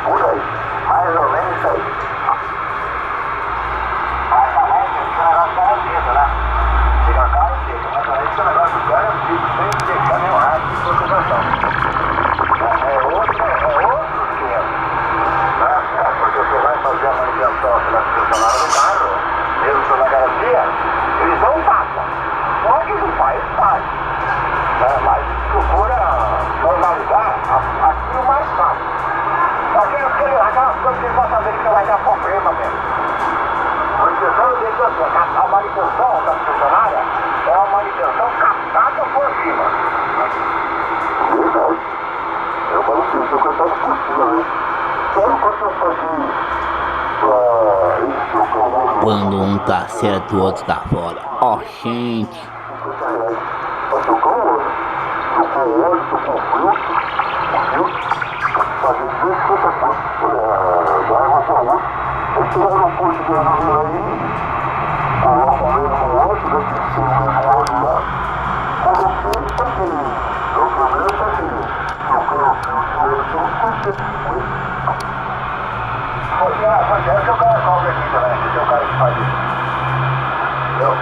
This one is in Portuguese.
Por aí, mais ou menos isso aí. Mas também esse negócio garantido, né? Fica garantido, mas aí esse negócio garantido sem deixar nenhum rastro de conservação. É outro esquema. Porque você vai fazer a manutenção pela funcionária do carro, mesmo sendo a garantia, eles não passam. Só que não faz, faz. Mas procura normalizar aquilo mais fácil. Aquelas coisas que eles vão fazer que você vai dar problema mesmo. A manutenção eu deixo assim, a manutenção da funcionária é uma manutenção captada por cima. Verdade. É uma manutenção captada por cima, né? Sabe quanto eu fazia pra esse seu canal? Quando um tá certo, o outro tá fora. Ó, gente. Pra trocar o óleo. Trocar o óleo, trocar o filtro. Fazer 250 pontos da água saúde. Aí você vai no posto de gasolina aí, coloca o óleo no óleo, dá aquele centro no óleo lá. Quando você está aqui, o problema está aqui. Trocando o filtro, é que o cara cobra aqui também, que tem o cara que faz isso. Entendeu?